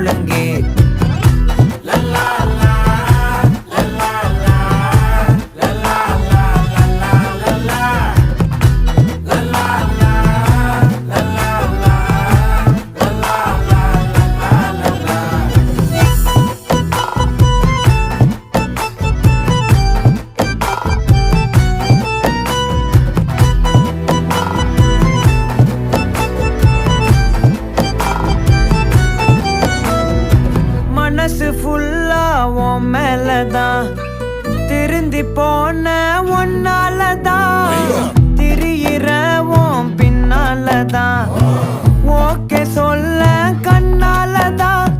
முழங்கே. மனசு ஃபுல்லா உன் மேலதான், திருந்தி போன ஒன்னாலதான், திரியிற உன் பின்னாலதான், ஓகே சொல்ல கண்ணாலதான்,